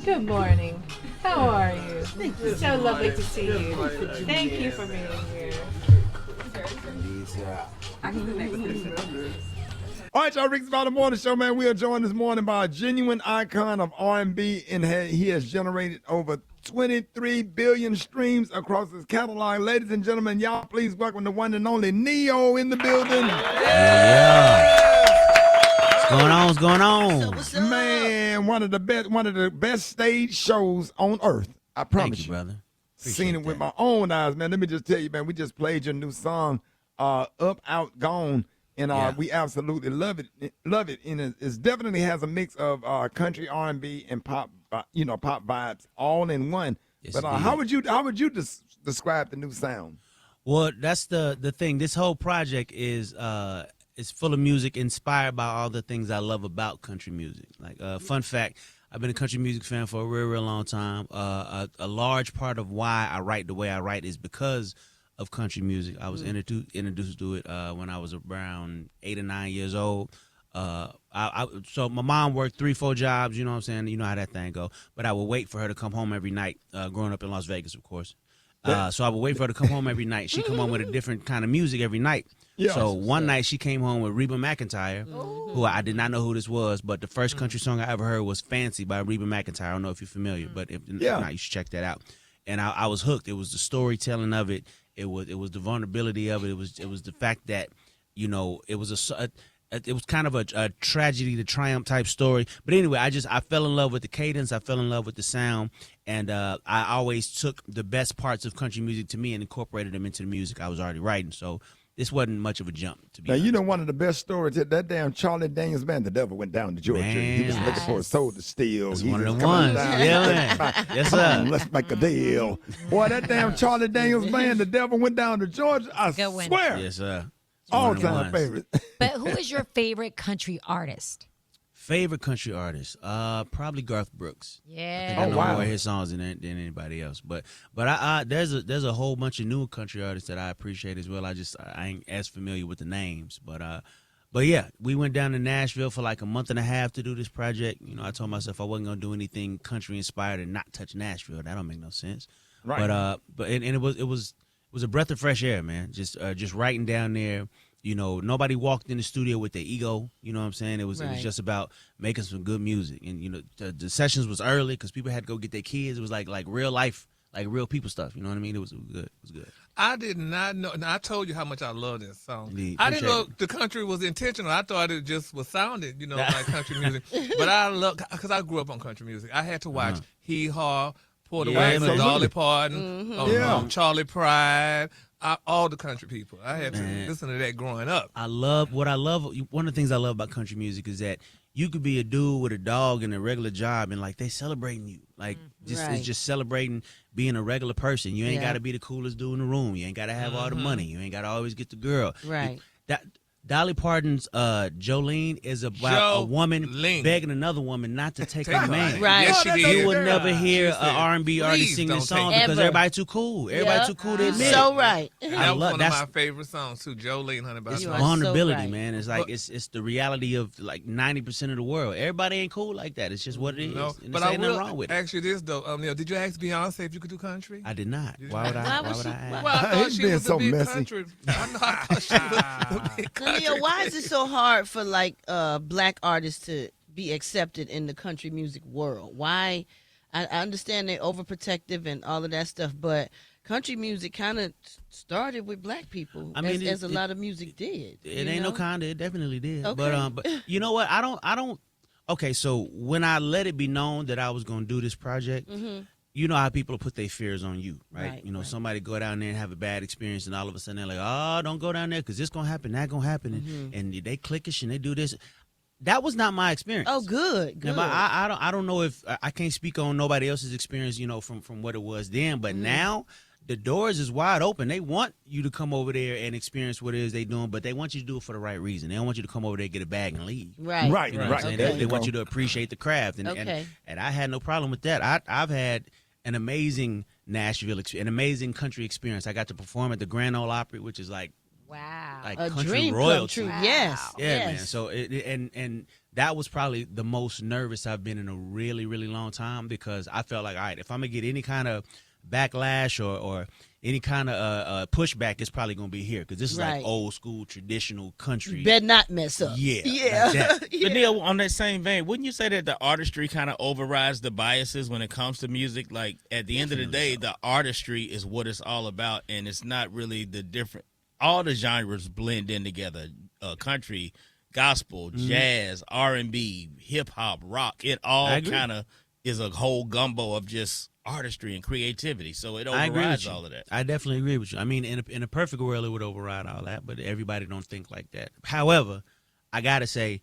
Good morning. How are you? It's so lovely to see you. Thank you for being here. All right, y'all, Rick's About the Morning Show, man. We are joined this morning by a genuine icon of R&B, and he has generated over 23 billion streams across his catalog. Ladies and gentlemen, y'all please welcome the one and only Neo in the building. Yeah. What's going on? Man, one of the best stage shows on earth. I promise Thank you, brother. Seen it with my own eyes, man. Let me just tell you, man, we just played your new song, Up, Out, Gone. And we absolutely love it. And it definitely has a mix of country, R&B, and pop, pop vibes all in one. Yes, but how would you describe the new sound? Well, that's the thing. This whole project is full of music inspired by all the things I love about country music. Like fun fact, I've been a country music fan for a real long time. A large part of why I write the way I write is because of country music. I was introduced to it when I was around 8 or 9 years old. So my mom worked 3-4 jobs, you know what I'm saying? You know how that thing go. But I would wait for her to come home every night, growing up in Las Vegas, of course. So I would wait for her to come home every night. She'd come home with a different kind of music every night. Yeah, so one night she came home with Reba McEntire, who I did not know who this was, but the first country song I ever heard was Fancy by Reba McEntire. I don't know if you're familiar, but if not, you should check that out. And I was hooked. It was the storytelling of it. It was the vulnerability of it. It was the fact that, it was it was kind of a tragedy to triumph type story. But anyway, I fell in love with the cadence. I fell in love with the sound. And I always took the best parts of country music to me and incorporated them into the music I was already writing. So this wasn't much of a jump, to be honest. One of the best stories, that damn Charlie Daniels, man, the devil went down to Georgia. Man, he was looking for a soul to steal. That's one of the ones. Yeah, man. Yes, sir. Let's make a deal. Boy, that damn Charlie Daniels, man, the devil went down to Georgia. I swear. Yes, sir. All-time favorite. But who is your favorite country artist? Favorite country artist? Probably Garth Brooks. Yeah. I think I know more of his songs than anybody else. But there's a whole bunch of new country artists that I appreciate as well. I ain't as familiar with the names. But yeah, we went down to Nashville for like a month and a half to do this project. I told myself I wasn't gonna do anything country inspired and not touch Nashville. That don't make no sense. Right. But it was a breath of fresh air, man. Just writing down there. Nobody walked in the studio with their ego. You know what I'm saying? It was just about making some good music. And, the sessions was early because people had to go get their kids. It was like real life, like real people stuff. You know what I mean? It was good. It was good. I did not know. Now, I told you how much I love this song. Indeed. I didn't know the country was intentional. I thought it just was sounded, like country music. But I love, because I grew up on country music. I had to watch Hee Haw, Porter Wagoner, Dolly Parton, Charlie Pride. All the country people. I had to listen to that growing up. One of the things I love about country music is that you could be a dude with a dog and a regular job and like they celebrating you. Like it's just celebrating being a regular person. You ain't got to be the coolest dude in the room. You ain't got to have all the money. You ain't got to always get the girl. Right. Dolly Parton's Jolene is about a woman begging another woman not to take her man. Right. Yes, she did. You will never hear an R&B artist sing this song because everybody too cool. Everybody too cool to admit So it. right. That was one of my favorite songs too, Jolene, honey. It's You are vulnerability, so right. man. It's like it's the reality of like 90% of the world. Everybody ain't cool like that. It's just what it is. No, And but there's I nothing will wrong with it. ask you this though. Neil, did you ask Beyonce if you could do country? I did not. Why would I ask? Well, I thought He's she being was so a big messy. country. I thought she was a big country. Leo, why is it so hard for black artists to be accepted in the country music world? Why? I understand they're overprotective and all of that stuff, but country music kind of started with black people. I mean, as a lot of music did. It ain't no kinda. It definitely did. Okay. But you know what? I don't. Okay, so when I let it be known that I was gonna do this project. You know how people put their fears on you, right? Somebody go down there and have a bad experience, and all of a sudden they're like, "Oh, don't go down there because this gonna happen, that gonna happen," and they clickish and they do this. That was not my experience. Oh, good. Now, I don't know if I can't speak on nobody else's experience, from what it was then, but now the doors is wide open. They want you to come over there and experience what it is they doing, but they want you to do it for the right reason. They don't want you to come over there, get a bag, and leave. Right. Right. You know what I'm saying? Okay. They want you to appreciate the craft, and I had no problem with that. I've had an amazing Nashville, an amazing country experience. I got to perform at the Grand Ole Opry, which is like Wow. like A country dream royalty. come true. Wow. Yes. Yeah, yes. man. So and that was probably the most nervous I've been in a really, really long time, because I felt like, all right, if I'm gonna get any kind of backlash or any kind of pushback, it's probably gonna be here, because this is like old school traditional country. You better not mess up. Yeah. Yeah. Like that. But Neil, on that same vein, wouldn't you say that the artistry kind of overrides the biases when it comes to music? Like, at the end of the day, the artistry is what it's all about, and it's not really the different. All the genres blend in together: country, gospel, jazz, R&B, hip hop, rock. It all kind of is a whole gumbo of just artistry and creativity. So it overrides all of that. I definitely agree with you. I mean, in a perfect world, it would override all that, but everybody don't think like that. However, I gotta say,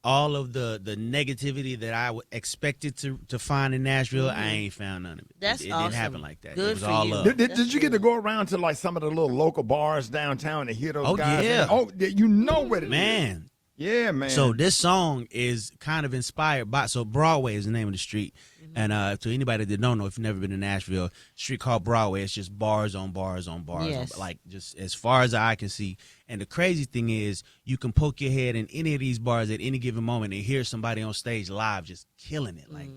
all of the negativity that I expected to find in Nashville, I ain't found none of it. That's it awesome. Didn't happen like that. Good it was for all you. love. Did you get to go around to like some of the little local bars downtown and hear those guys? Yeah. Oh, you know what it is. Man. Yeah, man. So this song is kind of inspired by, so Broadway is the name of the street. And to anybody that don't know, if you've never been to Nashville, a street called Broadway, it's just bars on bars on bars. Yes. Like, just as far as the eye can see. And the crazy thing is, you can poke your head in any of these bars at any given moment and hear somebody on stage live just killing it. Like,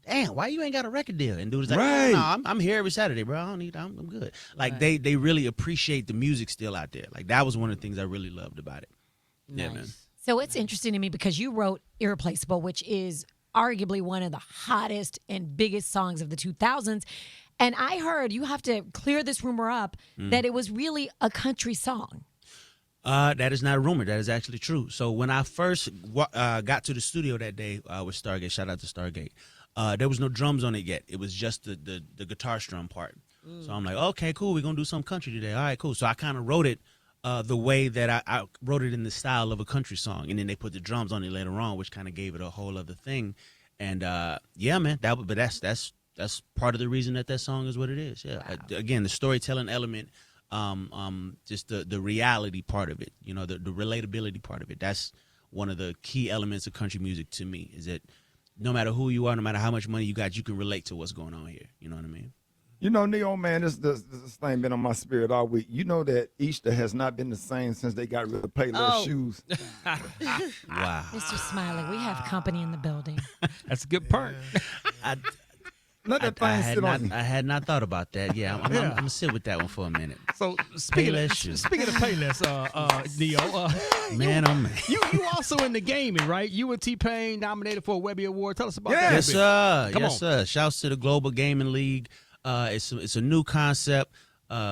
damn, why you ain't got a record deal? And dude's like, Right. no, I'm here every Saturday, bro. I'm good. Like, they really appreciate the music still out there. Like, that was one of the things I really loved about it. Nice. Yeah, man. So it's interesting to me because you wrote Irreplaceable, which is arguably one of the hottest and biggest songs of the 2000s. And I heard, you have to clear this rumor up, that it was really a country song. That is not a rumor. That is actually true. So when I first got to the studio that day with Stargate, shout out to Stargate, there was no drums on it yet. It was just the guitar strum part. So I'm like, okay, cool. We're going to do some country today. All right, cool. So I kind of wrote it the way that I wrote it in the style of a country song. And then they put the drums on it later on, which kind of gave it a whole other thing. And yeah, man, but that's part of the reason that song is what it is. Yeah. Wow. Again, the storytelling element, just the reality part of it, you know, the relatability part of it. That's one of the key elements of country music to me, is that no matter who you are, no matter how much money you got, you can relate to what's going on here. You know what I mean? You know, Neo, man, this thing been on my spirit all week. You know that Easter has not been the same since they got rid of Payless shoes. Wow. Mr. Smiley, we have company in the building. That's a good part. Let that thing sit on you. I had not thought about that. Yeah, I'm gonna sit with that one for a minute. So speaking of Payless, Neo, man, oh man, you also in the gaming, right? You and T-Pain nominated for a Webby Award. Tell us about that. Yes, sir. Come on. Sir. Shouts to the Global Gaming League. It's a new concept.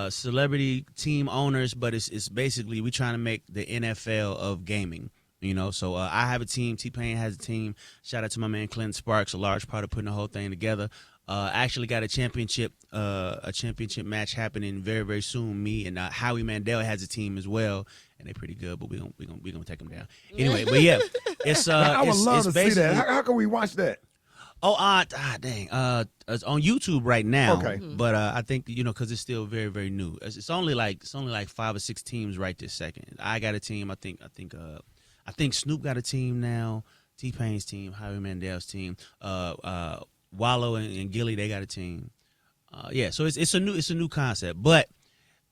Celebrity team owners, but it's basically we trying to make the NFL of gaming. You know, so I have a team. T-Pain has a team. Shout out to my man Clinton Sparks, a large part of putting the whole thing together. I actually got a championship match happening very, very soon. Me and Howie Mandel has a team as well, and they're pretty good. But we gonna take them down anyway. But yeah, it's I would love to see that. How can we watch that? Oh, dang. It's on YouTube right now. Okay. But I think, you know, because it's still very, very new. It's only like 5 or 6 teams right this second. I got a team. I think Snoop got a team now. T-Pain's team, Howie Mandel's team. Wallow and Gilly, they got a team. Yeah, so it's a new concept, but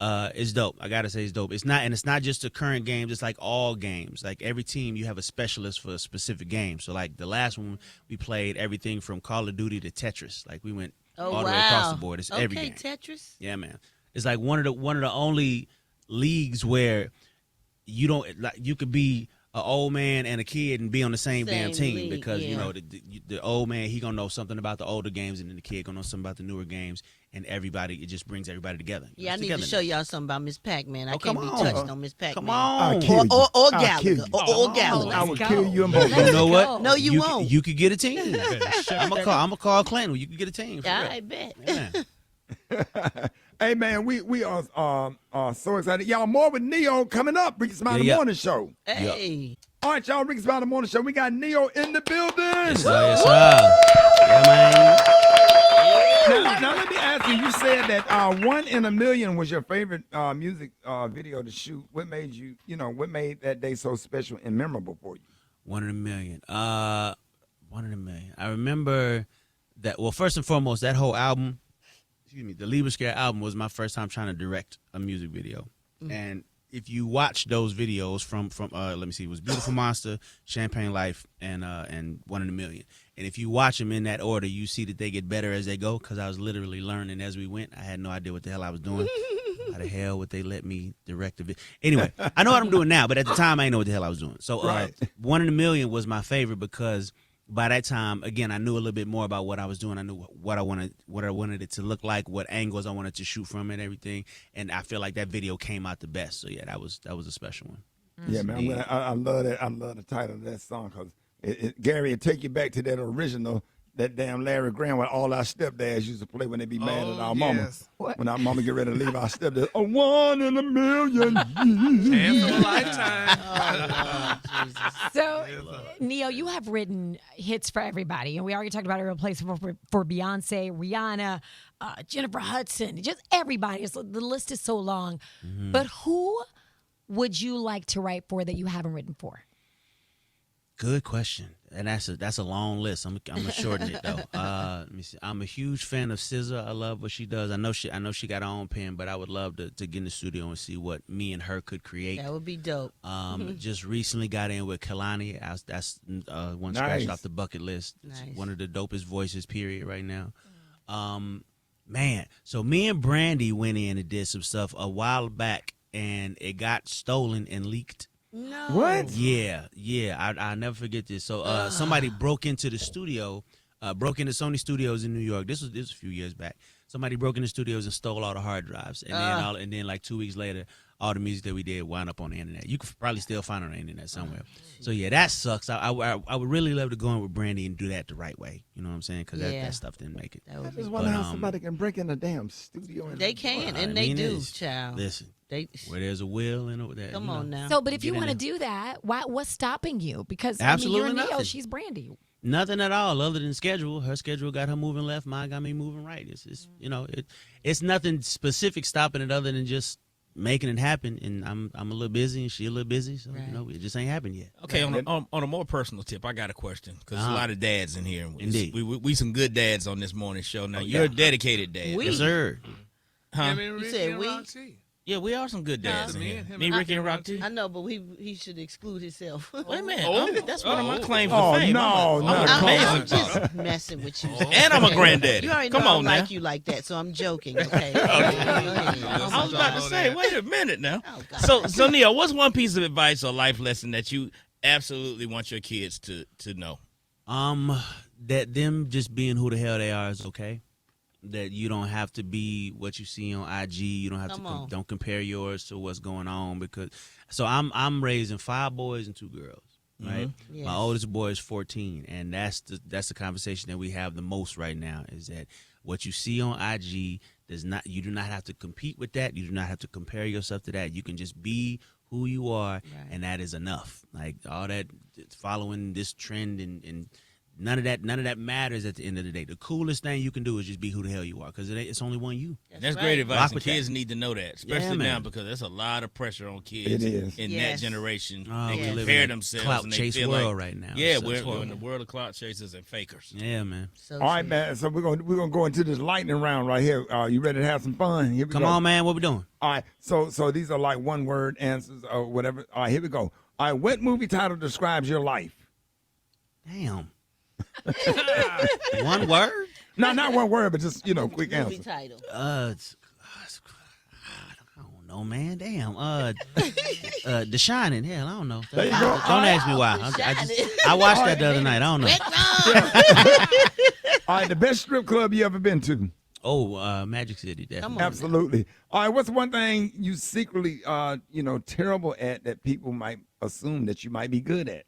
it's dope. I gotta say it's dope. It's not just the current games. It's like all games. Like every team, you have a specialist for a specific game. So like the last one, we played everything from Call of Duty to Tetris. Like we went all the way across the board. It's every game. Tetris. Yeah, man. It's like one of the only leagues where you don't like you could be an old man and a kid and be on the same damn team league, because yeah. you know the old man, he gonna know something about the older games, and then the kid gonna know something about the newer games, and it just brings everybody together. Yeah, I need to show y'all something about Miss Pac-Man. I can't be come touched on. on Miss Pac-Man. Come on. I'll kill you. Or I'll Gallagher. kill you. Or Gallagher. I will go. kill you and both. You know what? No, you won't. You could get a team. I'm gonna call Clinton. You could get a team. For Yeah, real. I bet. Yeah. Hey, man, we are so excited. Y'all, more with Neo coming up. Rickey Smiley Morning Show. Hey. All right, y'all, Rickey Smiley Morning Show. We got Neo in the building. Yes, sir. Yeah, man. Now, let me ask you. You said that 1 in a Million was your favorite music video to shoot. What made what made that day so special and memorable for you? 1 in a million. 1 in a million. I remember that. Well, first and foremost, that whole album, the Lieberscare album, was my first time trying to direct a music video, and if you watch those videos from let me see, it was Beautiful Monster, Champagne Life, and 1 in a Million. And if you watch them in that order, you see that they get better as they go. Because I was literally learning as we went. I had no idea what the hell I was doing. How the hell would they let me direct a video? Anyway, I know what I'm doing now, but at the time I didn't know what the hell I was doing. So 1 in a Million was my favorite because by that time, again, I knew a little bit more about what I was doing. I knew what I wanted it to look like, what angles I wanted to shoot from, and everything. And I feel like that video came out the best. So yeah, that was a special one. Yeah, man, I love that. I love the title of that song because Gary, it take you back to that original. That damn Larry Graham with all our stepdads used to play when they be mad at our mama. When our mama get ready to leave our stepdad, 1 in a million. Chance of a lifetime. So, Neo, you have written hits for everybody, and we already talked about Irreplaceable for Beyonce, Rihanna, Jennifer Hudson, just everybody. The list is so long. But who would you like to write for that you haven't written for? Good question, and that's a long list. I'm gonna shorten it though. Let me see. I'm a huge fan of SZA. I love what she does. I know she got her own pen, but I would love to get in the studio and see what me and her could create. That would be dope. Just recently got in with Kalani. That's one scratched off the bucket list. It's one of the dopest voices, period, right now. Man, so me and Brandy went in and did some stuff a while back, and it got stolen and leaked. No. What? Yeah. I'll never forget this. So somebody broke into the studio, broke into Sony Studios in New York. This was a few years back. Somebody broke into studios and stole all the hard drives, and then like 2 weeks later, all the music that we did wound up on the internet. You could probably still find it on the internet somewhere. So yeah, that sucks. I would really love to go in with Brandy and do that the right way. You know what I'm saying? Because that stuff didn't make it. I just wonder how somebody can break in a damn studio. They can, and they do, child. Listen. Where there's a will and that. Come on now. So, but if you want to do that, what's stopping you? Because absolutely you're Neo, nothing. she's Brandy. Nothing at all, other than schedule. Her schedule got her moving left. Mine got me moving right. It's nothing specific stopping it other than just making it happen. And I'm a little busy, and she a little busy, so it just ain't happened yet. Okay, on a more personal tip, I got a question because a lot of dads in here. Indeed, we some good dads on this morning show. Now you're a dedicated dad. Yes, sir. Huh? You said we? Yeah, we are some good dads in here. Me, Ricky, and Rock T. I know, but he should exclude himself. Wait a minute. That's one of my claims to fame. I'm just messing with you. And I'm a granddaddy. You already know I don't like you like that, so I'm joking, okay? I was about to say, wait a minute now. So Neo, what's one piece of advice or life lesson that you absolutely want your kids to know? That them just being who the hell they are is okay. That you don't have to be what you see on IG. You don't have don't compare yours to what's going on so I'm raising 5 boys and 2 girls, right? Yes. My oldest boy is 14, and that's the conversation that we have the most right now is that what you see on IG you do not have to compete with that. You do not have to compare yourself to that. You can just be who you are, and that is enough. Like all that following this trend and none of that matters at the end of the day. The coolest thing you can do is just be who the hell you are, because it's only one you. That's great advice, and kids need to know that, especially now because there's a lot of pressure on kids in that generation. They compare themselves. Clout and they chase feel world right now. Yeah, we're in the world of clout chasers and fakers. Yeah, man. All right, man. So we're gonna go into this lightning round right here. You ready to have some fun? Here we go. Come on, man. What we doing? All right. So these are like 1-word answers or whatever. All right, here we go. All right. What movie title describes your life? Damn. 1 word? No, not 1 word, but just quick answer. Movie title. I don't know, man. Damn. The Shining. Hell, I don't know. There you go. Don't ask me why. I watched that the other night. I don't know. All right. The best strip club you ever been to? Oh, Magic City. Definitely. Absolutely. All right. What's one thing you secretly, terrible at that people might assume that you might be good at?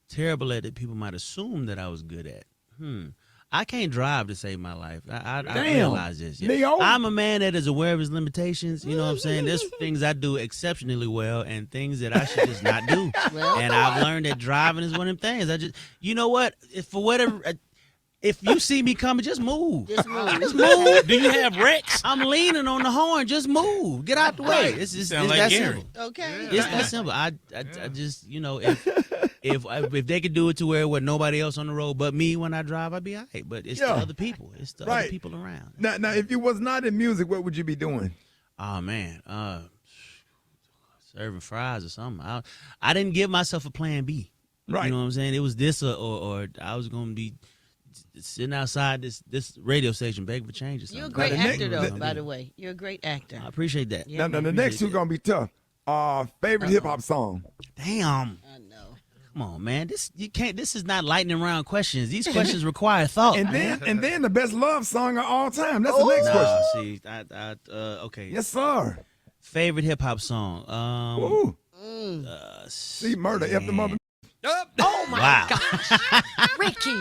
Terrible at that people might assume that I was good at. I can't drive to save my life. I realize this. Yeah. I'm a man that is aware of his limitations. You know what I'm saying? There's things I do exceptionally well and things that I should just not do. And I've learned that driving is one of them things. You know what? If you see me coming, just move. Just move. Do you have wrecks? I'm leaning on the horn. Just move. Get out the way. It's that Gary. simple. Okay. It's that simple. I just, if they could do it to where with nobody else on the road but me when I drive, I'd be all right. But it's the other people. It's the other people around. Now, if you was not in music, what would you be doing? Oh, man. serving fries or something. I didn't give myself a plan B. Right. You know what I'm saying? It was this or I was going to be sitting outside this radio station begging for change or something. You're a great Now, the actor, next- though, by the way. You're a great actor. I appreciate that. Yeah. Now, the next two gonna be tough. Favorite hip hop song. Damn. I know. Come on, man. This is not lightning round questions. These questions require thought. And then the best love song of all time. That's the next Nah, question. see, okay. Yes, sir. Favorite hip hop song. Ooh. Mm. See, murder F the mother. Oh my Wow. gosh, Ricky.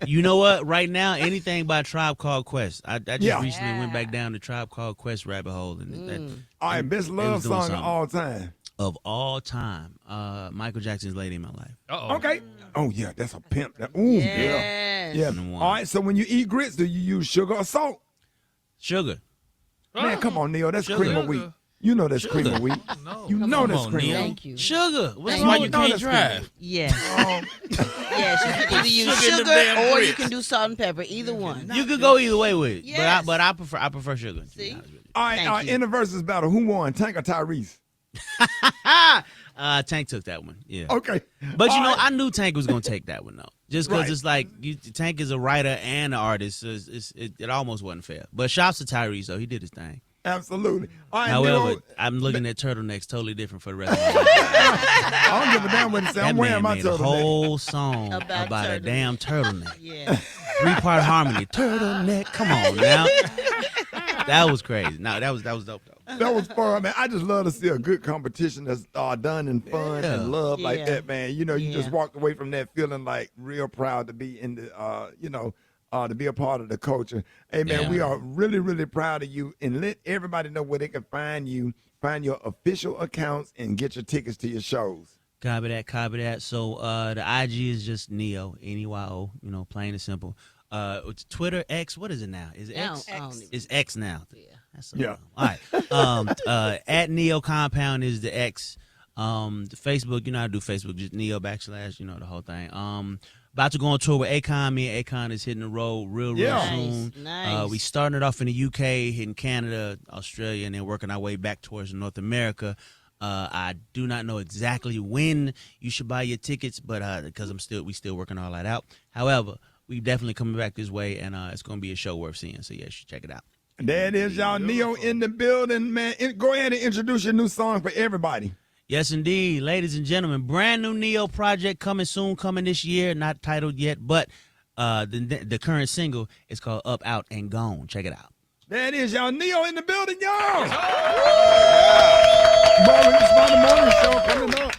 You know what? Right now, anything by Tribe Called Quest. I just Yeah. recently went back down the Tribe Called Quest rabbit hole, and that All right, best love was doing song of something. all time. of all time, Michael Jackson's "Lady in My Life." Uh-oh. Okay. Oh yeah, that's a pimp. Ooh, yeah. Yes. Yeah. Number one. All right. So when you eat grits, do you use sugar or salt? Sugar. Man, come on, Neil. That's Sugar. cream of wheat. You know that's cream of wheat. No. You Come know on, that's cream Neil. of wheat. Thank you. Sugar. What's That's That's why wrong you with know can't that's drive. Yes. Yes, you can either use Sugar in sugar them damn or you grits. can do salt and pepper. Either one. You could go either way with it, Yes. but I prefer sugar. to be See? honest with you. All right. Thank you. In the versus battle, who won, Tank or Tyrese? Tank took that one. Yeah. Okay. But you All know, right. I knew Tank was gonna take that one though, just because Right. it's like Tank is a writer and an artist. So it almost wasn't fair. But shouts to Tyrese though, he did his thing. Absolutely. All right, However, Neil, I'm looking at turtlenecks totally different for the rest of my life. I don't give a damn what it say. I'm That wearing man my made a turtleneck. whole song About about a turtleneck. damn turtleneck. Yeah. 3-part harmony, turtleneck. Come on now, that was crazy. No, that was dope though. That was fun, man. I just love to see a good competition that's done in fun Yeah. and love like Yeah. that, man. You know, you just Yeah. walked away from that feeling like real proud to be in the, to be a part of the culture. Hey, man, Yeah. we are really, really proud of you. And let everybody know where they can find you, find your official accounts, and get your tickets to your shows. Copy that. So the IG is just Neo, N-E-Y-O, plain and simple. It's Twitter, X, what is it now? Is it X? I don't even- It's X now. Yeah. That's so Yeah. All right. At Neo Compound is the X. The Facebook, you know how to do Facebook, just Neo / the whole thing. About to go on tour with Akon. Me and Akon is hitting the road real Yeah. soon. Nice. We starting it off in the UK, hitting Canada, Australia, and then working our way back towards North America. I do not know exactly when you should buy your tickets, but because we still working all that out. However, we definitely coming back this way, and it's going to be a show worth seeing. So yeah, you should check it out. There it is, y'all. Neo in the building, man. Go ahead and introduce your new song for everybody. Yes, indeed, ladies and gentlemen, brand new Neo project coming soon, coming this year. Not titled yet, but the current single is called "Up, Out, and Gone." Check it out. There it is, y'all. Neo in the building, y'all. Boy, it's about the morning show coming up.